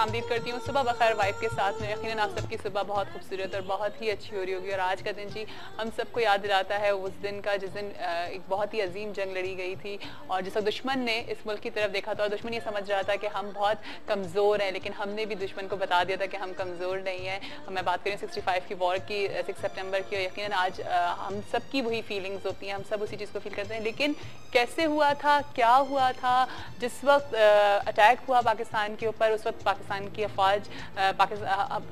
खुशामदीद करती हूँ। सुबह बखैर वाइफ के साथ में यकीनन आप सबकी सुबह बहुत खूबसूरत और बहुत ही अच्छी हो रही होगी। और आज का दिन जी हम सबको याद दिलाता है उस दिन का जिस दिन एक बहुत ही अजीम जंग लड़ी गई थी और जिस वक्त दुश्मन ने इस मुल्क की तरफ देखा था और दुश्मन ये समझ रहा था कि हम बहुत कमज़ोर हैं, लेकिन हमने भी दुश्मन को बता दिया था कि हम कमज़ोर नहीं हैं। मैं बात करें 65 की वॉर की, 6 सितंबर की, और यकीनन आज हम सब की वही फीलिंग्स होती हैं, हम सब उसी चीज़ को फील करते हैं। लेकिन कैसे हुआ था, क्या हुआ था, जिस वक्त अटैक हुआ पाकिस्तान के ऊपर, उस वक्त पाकिस्तान की अफवाज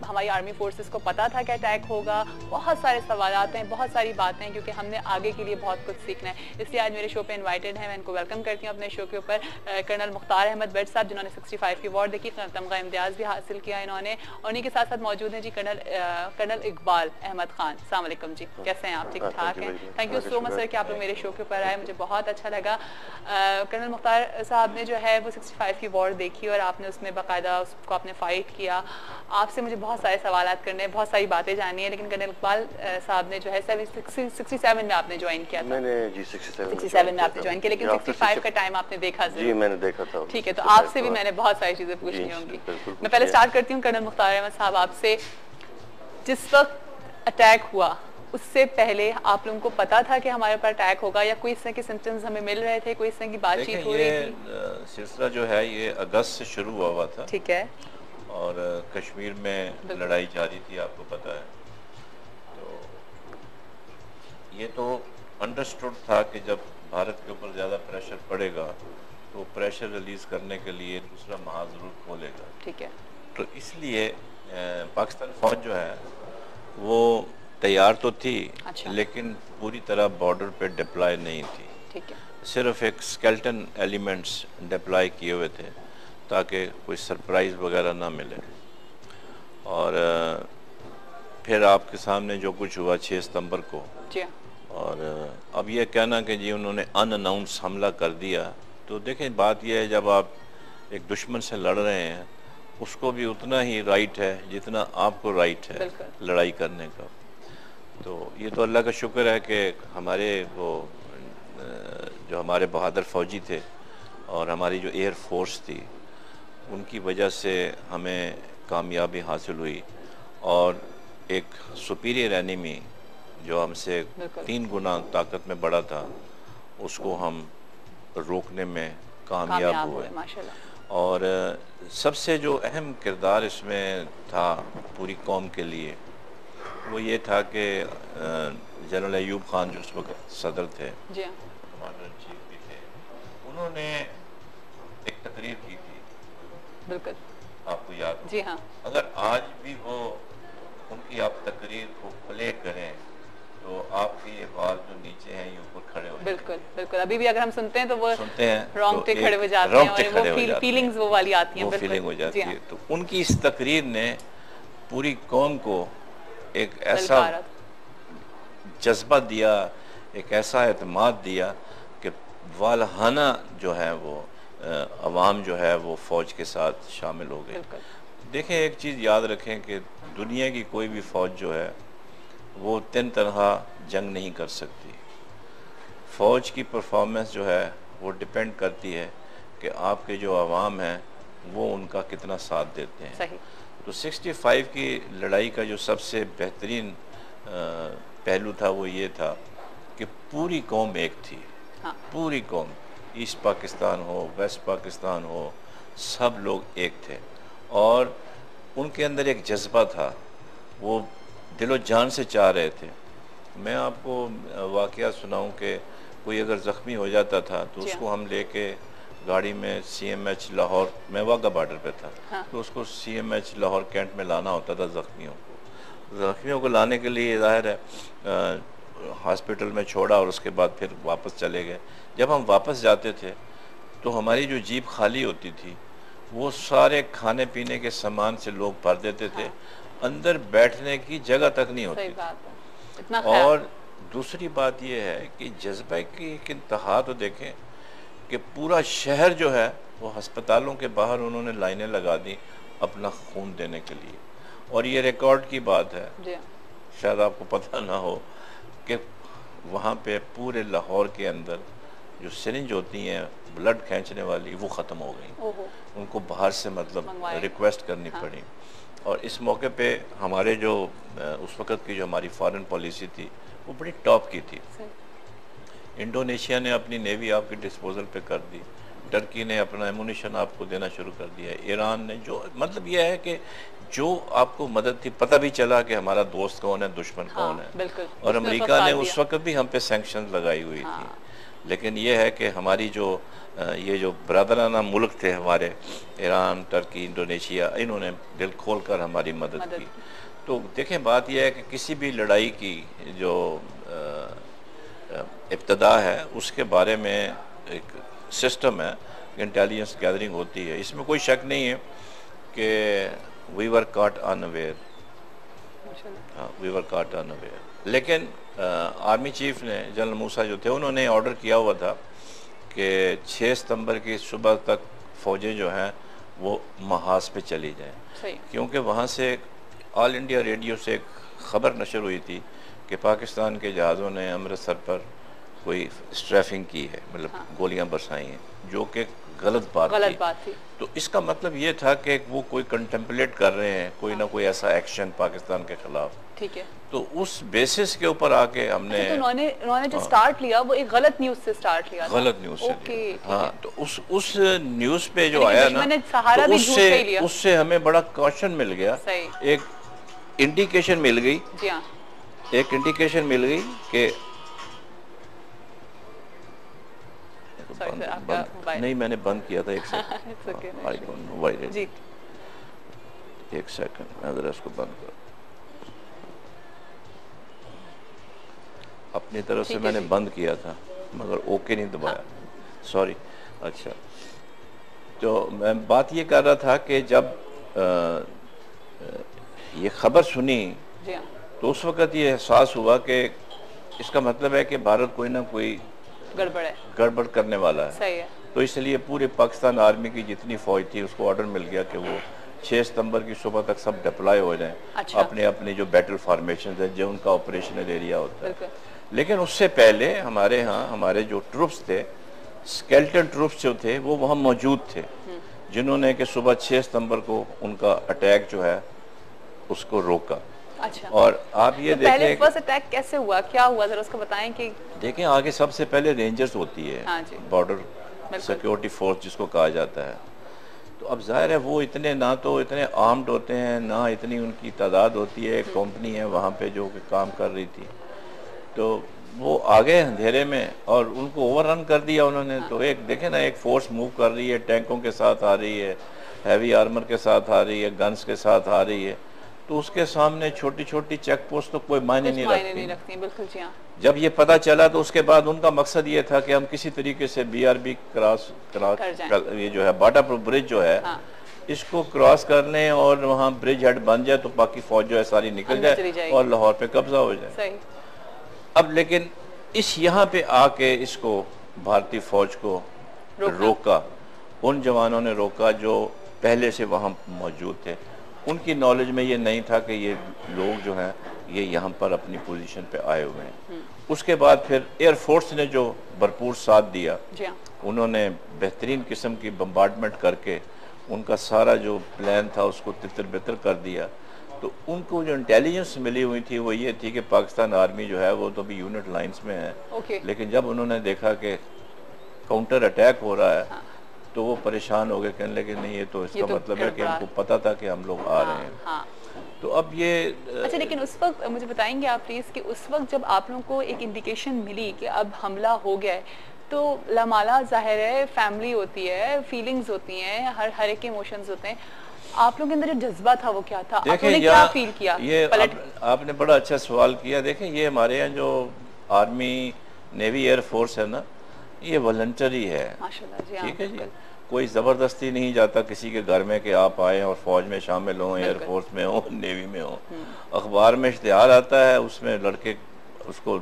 हमारी आर्मी फोर्सेस को पता था कि अटैक होगा। बहुत सारे सवालात हैं, बहुत सारी बातें हैं, क्योंकि हमने आगे के लिए बहुत कुछ सीखना है। इसलिए आज मेरे शो पे इनवाइटेड हैं, मैं इनको वेलकम करती हूँ अपने शो के ऊपर। कर्नल मुख्तार अहमद बट साहब, जिन्होंने 65 की अवार्ड देखी, तमगा इम्तियाज़ भी हासिल किया इन्होंने, और उन्हीं के साथ साथ मौजूद हैं जी कर्नल इकबाल अहमद खान। अस्सलाम वालेकुम जी, कैसे हैं आप? ठीक ठाक हैं? Thank you so much sir कि आप लोग मेरे शो के ऊपर आए, मुझे बहुत अच्छा लगा। कर्नल मुख्तार साहब ने जो है वो 65 की वॉर देखी और आपने उसमें बाकायदा उसको आपने फ़ाइट किया। आपसे मुझे बहुत सारे सवाल करने, बहुत सारी बातें जाननी है। लेकिन कर्नल इकबाल साहब ने जो है 67 में आपने ज्वाइन किया था। मैंने जी 67 में आपने ज्वाइन किया, लेकिन 65 का टाइम आपने देखा जी मैंने देखा था। ठीक है, तो आपसे भी मैंने बहुत सारी चीज़ें पूछनी होंगी। मैं पहले स्टार्ट करती हूँ कर्नल मुख्तार अहमद साहब आपसे। जिस वक्त अटैक हुआ उससे पहले आप लोगों को पता था कि हमारे ऊपर अटैक होगा, या कोई इस तरह के सिम्टम्स हमें मिल रहे थे, कोई इस तरह की बातचीत हो रही थी? सिलसिला जो है ये अगस्त से शुरू हुआ था। ठीक है। और कश्मीर में लड़ाई जारी थी, आपको पता है। तो ये तो अंडरस्टूड था कि जब भारत के ऊपर ज़्यादा प्रेशर पड़ेगा तो प्रेशर रिलीज़ करने के लिए दूसरा महाज ज़रूर खोलेगा। ठीक है। तो इसलिए पाकिस्तान फ़ौज जो है वो तैयार तो थी, अच्छा। लेकिन पूरी तरह बॉर्डर पे डिप्लॉय नहीं थी। ठीक है। सिर्फ एक स्केल्टन एलिमेंट्स डिप्लॉय किए हुए थे ताकि कोई सरप्राइज़ वगैरह ना मिले। और फिर आपके सामने जो कुछ हुआ 6 सितंबर को, जी। और अब ये कहना कि जी उन्होंने अनअनाउंस हमला कर दिया, तो देखें बात यह है जब आप एक दुश्मन से लड़ रहे हैं उसको भी उतना ही राइट है जितना आपको राइट है लड़ाई करने का। तो ये तो अल्लाह का शुक्र है कि हमारे वो जो हमारे बहादुर फ़ौजी थे और हमारी जो एयर फोर्स थी उनकी वजह से हमें कामयाबी हासिल हुई, और एक सुपीरियर एनिमी जो हमसे 3 गुना ताकत में बड़ा था उसको हम रोकने में कामयाब हुए माशाल्लाह। और सबसे जो अहम किरदार इसमें था पूरी कौम के लिए वो ये था कि जनरल अयूब खान जो उस वक्त सदर थे, कमांडर इन चीफ भी थे, उन्होंने एक तकरीर की थी। बिल्कुल आपको याद हो? जी हाँ। अगर आज भी वो उनकी आप तकरीर को प्ले करें तो आपकी ये बाल जो नीचे हैं ये ऊपर खड़े हो। बिल्कुल बिल्कुल, अभी भी अगर हम सुनते हैं तो वो रोंगटे खड़े हो जाते हैं और वो फीलिंग्स वो वाली आती हैं, वो फीलिंग हो जाती है। तो उनकी इस तकरीर ने पूरी कौम को एक ऐसा जज्बा दिया, एक ऐसा एतमाद दिया कि वालहाना जो है वो अवाम जो है वो फ़ौज के साथ शामिल हो गई। देखें एक चीज़ याद रखें कि दुनिया की कोई भी फ़ौज जो है वो 3 तनहा जंग नहीं कर सकती। फ़ौज की परफॉर्मेंस जो है वो डिपेंड करती है कि आपके जो अवाम हैं वो उनका कितना साथ देते हैं। सही। तो 65 की लड़ाई का जो सबसे बेहतरीन पहलू था वो ये था कि पूरी कौम एक थी। हाँ। पूरी कौम, ईस्ट पाकिस्तान हो, वेस्ट पाकिस्तान हो, सब लोग एक थे और उनके अंदर एक जज्बा था, वो दिलो जान से चाह रहे थे। मैं आपको वाक़या सुनाऊं कि कोई अगर ज़ख्मी हो जाता था तो उसको हम लेके गाड़ी में CMH लाहौर, मैं वाघा बॉर्डर पे था। हाँ। तो उसको CMH लाहौर कैंट में लाना होता था ज़ख्मियों को लाने के लिए ज़ाहिर है हॉस्पिटल में छोड़ा और उसके बाद फिर वापस चले गए। जब हम वापस जाते थे तो हमारी जो जीप खाली होती थी वो सारे खाने पीने के सामान से लोग भर देते थे। हाँ। अंदर बैठने की जगह तक नहीं होती। सही बात है। इतना और दूसरी बात यह है कि जज्बे की एक इंतहा तो देखें कि पूरा शहर जो है वो अस्पतालों के बाहर उन्होंने लाइनें लगा दी अपना खून देने के लिए। और ये रिकॉर्ड की बात है, शायद आपको पता ना हो कि वहाँ पे पूरे लाहौर के अंदर जो सिरिंज होती हैं ब्लड खींचने वाली वो ख़त्म हो गई, उनको बाहर से मतलब रिक्वेस्ट करनी पड़ी। और इस मौके पे हमारे जो उस वक़्त की जो हमारी फॉरेन पॉलिसी थी वो बड़ी टॉप की थी। इंडोनेशिया ने अपनी नेवी आपके डिस्पोजल पे कर दी, टर्की ने अपना एमुनिशन आपको देना शुरू कर दिया, ईरान ने, जो मतलब यह है कि जो आपको मदद थी, पता भी चला कि हमारा दोस्त कौन है, दुश्मन कौन है। और अमेरिका ने उस वक्त भी हम पे सैंक्शन लगाई हुई थी। लेकिन ये है कि हमारी जो ये जो बरादराना मुल्क थे हमारे, ईरान, टर्की, इंडोनेशिया, इन्होंने दिल खोल कर हमारी मदद की। तो देखें, बात यह है कि किसी भी लड़ाई की जो इब्तदा है उसके बारे में एक सिस्टम है, इंटेलिजेंस गैदरिंग होती है, इसमें कोई शक नहीं है कि we were caught unaware, we were caught unaware. लेकिन आर्मी चीफ ने, जनरल मूसा जो थे, उन्होंने ऑर्डर किया हुआ था कि 6 सितंबर की सुबह तक फ़ौजें जो हैं वो महाज पे चली जाएं, क्योंकि वहाँ से ऑल इंडिया रेडियो से एक ख़बर नशर हुई थी कि पाकिस्तान के जहाज़ों ने अमृतसर पर कोई स्ट्रैफिंग की है, मतलब गोलियां बरसाई हैं, जो कि गलत बात थी। तो इसका मतलब ये था कि वो कोई कंटेम्पलेट कर रहे हैं कोई ना कोई ऐसा एक्शन पाकिस्तान के खिलाफ। ठीक है। तो उस बेसिस के ऊपर आके हमने तो उन्होंने जो स्टार्ट लिया वो एक गलत न्यूज़ से स्टार्ट लिया, गलत न्यूज़ से। हाँ, तो उस न्यूज़ पे जो आया ना, तो उससे हमें बड़ा कॉशन मिल गया, एक इंडिकेशन मिल गई, एक इंडिकेशन मिल गई कि नहीं, मैंने बंद किया था। एक second, I don't know why जी, एक सेकंड, मैं जरा इसको बंद कर, अपनी तरफ से मैंने बंद किया था मगर ओके नहीं दबाया, सॉरी। अच्छा, तो मैं बात ये कर रहा था कि जब ये खबर सुनी तो उस वक़्त ये एहसास हुआ कि इसका मतलब है कि भारत कोई ना कोई गड़बड़ करने वाला है। सही है। तो इसलिए पूरे पाकिस्तान आर्मी की जितनी फौज थी उसको ऑर्डर मिल गया कि वो 6 सितंबर की सुबह तक सब डिप्लॉय हो जाएं। अच्छा। अपने अपने जो बैटल फॉर्मेशन है, जो उनका ऑपरेशनल एरिया होता है। लेकिन उससे पहले हमारे यहाँ हमारे जो ट्रूप्स थे, स्केलेटन ट्रूप्स जो थे, वो वहाँ मौजूद थे, जिन्होंने कि सुबह 6 सितंबर को उनका अटैक जो है उसको रोका। अच्छा। और आप ये देखें पहले फर्स्ट अटैक कैसे हुआ, क्या हुआ, जरा उसको बताएं। कि देखें, आगे सबसे पहले रेंजर्स होती है, बॉर्डर सिक्योरिटी फोर्स जिसको कहा जाता है। तो अब जाहिर है वो इतने ना तो इतने आर्म्ड होते हैं, ना इतनी उनकी तादाद होती है। एक कंपनी है वहाँ पे जो कि काम कर रही थी, तो वो आगे अंधेरे में और उनको ओवररन कर दिया उन्होंने। तो एक देखें ना, एक फोर्स मूव कर रही है, टैंकों के साथ आ रही है, हैवी आर्मर के साथ आ रही है, गन्स के साथ आ रही है, तो उसके सामने छोटी छोटी चेक पोस्ट तो कोई मायने नहीं रखती। बिल्कुल जी हाँ। जब ये पता चला तो उसके बाद उनका मकसद ये था कि हम किसी तरीके से BRB क्रॉस ये जो है बाटापुर ब्रिज जो है, हाँ, इसको क्रॉस कर लें और वहाँ ब्रिज हेड बन जाए तो बाकी फौज जो है सारी निकल जाए और लाहौर पे कब्जा हो जाए। सही। अब लेकिन इस यहाँ पे आके इसको भारतीय फौज को रोका, उन जवानों ने रोका जो पहले से वहाँ मौजूद थे। उनकी नॉलेज में ये नहीं था कि ये लोग जो हैं ये यहाँ पर अपनी पोजीशन पे आए हुए हैं। उसके बाद फिर एयरफोर्स ने जो भरपूर साथ दिया, उन्होंने बेहतरीन किस्म की बम्बार्डमेंट करके उनका सारा जो प्लान था उसको तितर बितर कर दिया। तो उनको जो इंटेलिजेंस मिली हुई थी वो ये थी कि पाकिस्तान आर्मी जो है वो तो अभी यूनिट लाइंस में है। लेकिन जब उन्होंने देखा कि काउंटर अटैक हो रहा है, हाँ, तो वो परेशान हो गए, कहने लगे नहीं ये तो इसका मतलब है कि हमको पता था कि हम लोग आ रहे हैं। हाँ। तो अब ये अच्छा, लेकिन उस वक्त मुझे बताएंगे आप प्लीज कि उस वक्त जब आप लोगों को एक इंडिकेशन मिली कि अब हमला हो गया है, तो लमाला जाहिर है फैमिली होती है, फीलिंग्स होती हैं, हर एक के इमोशंस होते हैं, आप लोगों के अंदर जो जज्बा था वो क्या था, आपने क्या फील किया? ये आपने बड़ा अच्छा सवाल किया। देखें, ये हमारे यहाँ जो आर्मी, नेवी, एयरफोर्स है ना, ये वॉलंटरी है। ठीक है जी, कोई ज़बरदस्ती नहीं जाता किसी के घर में कि आप आए और फौज में शामिल हों, एयरफोर्स में हो, नेवी में हो। अखबार में इश्तिहार आता है, उसमें लड़के उसको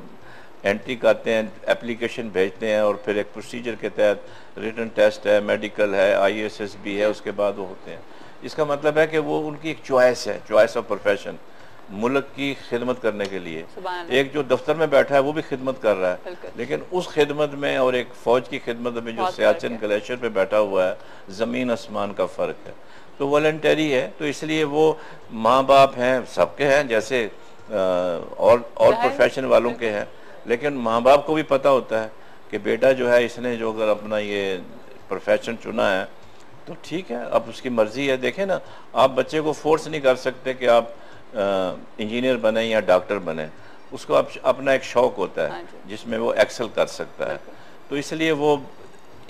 एंट्री करते हैं, एप्लीकेशन भेजते हैं और फिर एक प्रोसीजर के तहत रिटन टेस्ट है, मेडिकल है, ISS भी है, उसके बाद वो होते हैं। इसका मतलब है कि वो उनकी एक चॉइस है, चॉइस ऑफ प्रोफेशन। मुल्क की खिदमत करने के लिए। सुभान अल्लाह। एक जो दफ्तर में बैठा है वो भी खिदमत कर रहा है, बिल्कुल। लेकिन उस खिदमत में और एक फौज की खिदमत में जो बहुत सियाचिन फर्क है। ग्लेशियर पे बैठा हुआ है, ज़मीन आसमान का फ़र्क है। तो वॉलंटरी है, तो इसलिए वो माँ बाप हैं, सबके हैं, जैसे और जाहिर- प्रोफेशन वालों के हैं, लेकिन माँ बाप को भी पता होता है कि बेटा जो है इसने जो अगर अपना ये प्रोफेशन चुना है तो ठीक है, अब उसकी मर्जी है। देखें ना, आप बच्चे को फोर्स नहीं कर सकते कि आप इंजीनियर बने या डॉक्टर बने, उसको अपना एक शौक होता हाँ है जी। जिसमें वो एक्सेल कर सकता है। तो इसलिए वो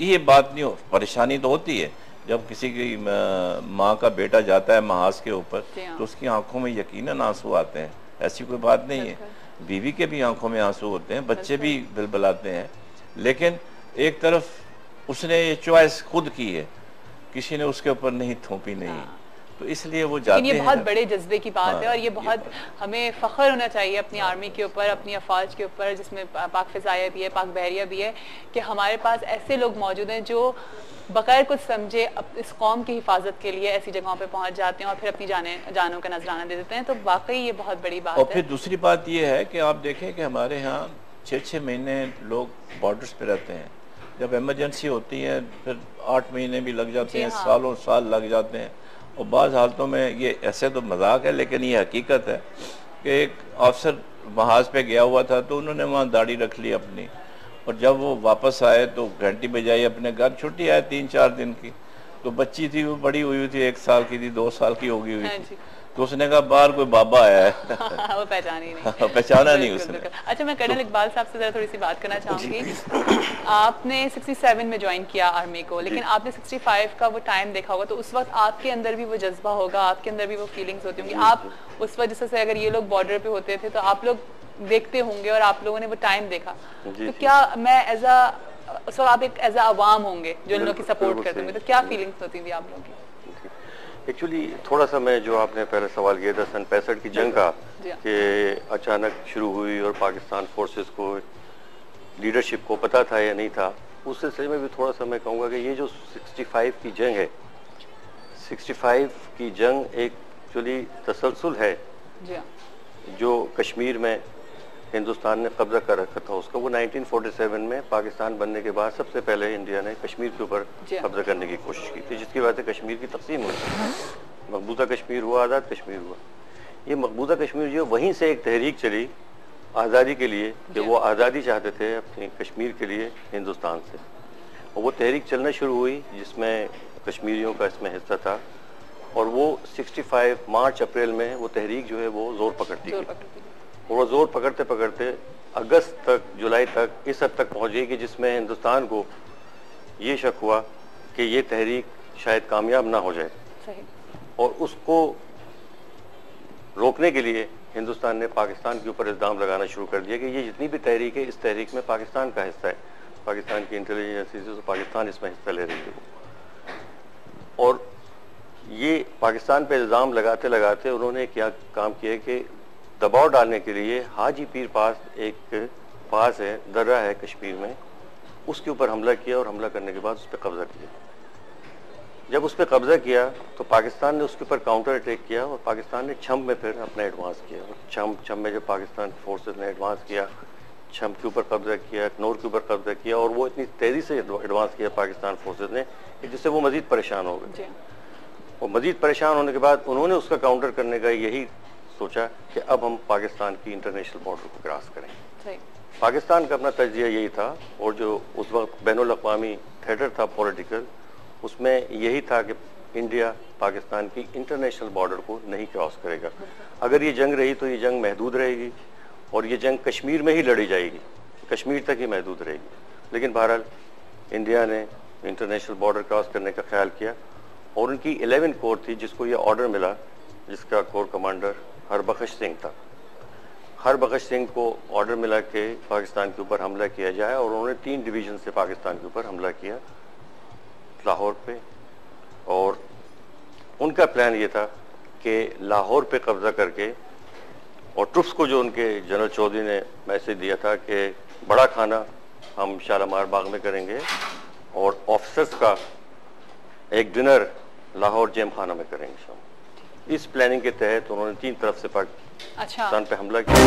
ये बात नहीं हो, परेशानी तो होती है जब किसी की माँ का बेटा जाता है महाज के ऊपर, जी हाँ। तो उसकी आंखों में यकीनन आंसू आते हैं, ऐसी कोई बात नहीं है। बीवी के भी आंखों में आंसू होते हैं, बच्चे भी बिलबिलाते हैं, लेकिन एक तरफ उसने ये चॉइस खुद की है, किसी ने उसके ऊपर नहीं थोपी नहीं, तो इसलिए वो जाते लेकिन ये हैं। बहुत बड़े जज्बे की बात हाँ, है और ये ये बहुत हमें फ़ख्र होना चाहिए अपनी आर्मी के ऊपर, अपनी अफवाज के ऊपर, जिसमें पाक फ़िज़ाइया भी है, पाक बहरिया भी है, कि हमारे पास ऐसे लोग मौजूद हैं जो बगैर कुछ समझे इस कौम की हिफाजत के लिए ऐसी जगहों पे पहुंच जाते हैं और फिर अपनी जानों का नजराना दे देते हैं। तो वाकई ये बहुत बड़ी बात और है। फिर दूसरी बात ये है कि आप देखें कि हमारे यहाँ 6-6 महीने लोग बॉर्डर्स पे रहते हैं, जब इमरजेंसी होती है फिर 8 महीने भी लग जाते हैं, हाँ। सालों साल लग जाते हैं। और बाज़ हालतों में ये ऐसे तो मजाक है, लेकिन ये हकीकत है कि एक अफसर महाज पे गया हुआ था तो उन्होंने वहाँ दाढ़ी रख ली अपनी, और जब वो वापस आए तो घंटी बजाई अपने घर, छुट्टी आए 3-4 दिन की, तो बच्ची थी वो बड़ी हुई थी, 1 साल की थी, 2 साल की हो गई हुई हाँ थी, जी। तो उसने कहा बाहर कोई बाबा आया है। वो पहचान ही नहीं। पहचाना नहीं बिल्कुल, उसने। बिल्कुल। अच्छा, मैं कर्नल इकबाल साहब से जरा थोड़ी सी बात करना चाहूंगी। आपने 67 में ज्वाइन किया आर्मी को, लेकिन आपने 65 का वो टाइम देखा होगा, तो उस वक्त आपके अंदर भी वो जज्बा होगा, आपके अंदर भी वो फीलिंग्स होती होंगी। आप उस वक्त जैसे अगर ये लोग बॉर्डर पे होते थे तो आप लोग देखते होंगे और आप लोगों ने वो टाइम देखा, तो क्या मैं एज अ आप एक एज अ अवाम होंगे जो इन लोगों की सपोर्ट करते होंगे, तो क्या फीलिंग्स होती थी आप लोगों की? एक्चुअली थोड़ा सा मैं जो आपने पहले सवाल किया था सन 65 की जंग का, कि अचानक शुरू हुई और पाकिस्तान फोर्सेस को लीडरशिप को पता था या नहीं था, उस सिलसिले में भी थोड़ा सा मैं कहूँगा कि ये जो 65 की जंग है, 65 की जंग एक एक्चुअली तसलसल है जी हाँ। जो कश्मीर में हिंदुस्तान ने कब्जा कर रखा था उसका। वो 1947 में पाकिस्तान बनने के बाद सबसे पहले इंडिया ने कश्मीर के ऊपर कब्जा करने की कोशिश की थी, जिसकी वजह से कश्मीर की तकसीम हुई, मकबूजा कश्मीर हुआ, आज़ाद कश्मीर हुआ। ये मकबूजा कश्मीर जो वहीं से एक तहरीक चली आज़ादी के लिए, कि वो आज़ादी चाहते थे अपनी कश्मीर के लिए हिंदुस्तान से, और वो तहरीक चलना शुरू हुई जिसमें कश्मीरियों का इसमें हिस्सा था, और वो 65 मार्च अप्रैल में वो तहरीक जो है वो जोर पकड़ती गई, और वो जोर पकड़ते पकड़ते अगस्त तक, जुलाई तक इस हद तक पहुंच गई कि जिसमें हिंदुस्तान को ये शक हुआ कि ये तहरीक शायद कामयाब ना हो जाए। सही। और उसको रोकने के लिए हिंदुस्तान ने पाकिस्तान के ऊपर इल्ज़ाम लगाना शुरू कर दिया कि ये जितनी भी तहरीक है, इस तहरीक में पाकिस्तान का हिस्सा है, पाकिस्तान की इंटेलिजेंस एजेंसी से पाकिस्तान इसमें हिस्सा ले रही है। और ये पाकिस्तान पे इल्ज़ाम लगाते लगाते उन्होंने क्या काम किया कि दबाव डालने के लिए हाजी पीर पास एक पास है, दर्रा है कश्मीर में, उसके ऊपर हमला किया, और हमला करने के बाद उस पर कब्जा किया। जब उस पर कब्जा किया तो पाकिस्तान ने उसके ऊपर काउंटर अटैक किया, और पाकिस्तान ने छम में फिर अपना एडवांस किया, और छम में जब पाकिस्तान फोर्सेस ने एडवांस किया, छम के ऊपर कब्जा किया, कनौर के ऊपर कब्जा किया, और वो इतनी तेज़ी से एडवांस किया पाकिस्तान फोर्सेस ने कि जिससे वो मज़ीद परेशान हो गए। और मज़ीद परेशान होने के बाद उन्होंने उसका काउंटर करने का यही सोचा कि अब हम पाकिस्तान की इंटरनेशनल बॉर्डर को क्रॉस करें। पाकिस्तान का अपना तजिया यही था, और जो उस वक्त बैनुल अक़वामी थिएटर था पॉलिटिकल, उसमें यही था कि इंडिया पाकिस्तान की इंटरनेशनल बॉर्डर को नहीं क्रॉस करेगा। अगर ये जंग रही तो ये जंग महदूद रहेगी, और ये जंग कश्मीर में ही लड़ी जाएगी, कश्मीर तक ही महदूद रहेगी। लेकिन बहरहाल इंडिया ने इंटरनेशनल बॉर्डर क्रॉस करने का ख्याल किया, और उनकी 11 कोर थी जिसको ये ऑर्डर मिला, जिसका कोर कमांडर हरबख्श सिंह था। हरबख्श सिंह को ऑर्डर मिला कि पाकिस्तान के ऊपर हमला किया जाए, और उन्होंने 3 डिवीज़न से पाकिस्तान के ऊपर हमला किया लाहौर पे। और उनका प्लान ये था कि लाहौर पे कब्जा करके, और ट्रुप्स को जो उनके जनरल चौधरी ने मैसेज दिया था कि बड़ा खाना हम शालामार बाग में करेंगे, और ऑफिसर्स का एक डिनर लाहौर जेम खाना में करेंगे शाम। इस प्लानिंग के तहत उन्होंने 3 तरफ से अच्छा पाकिस्तान पे हमला किया।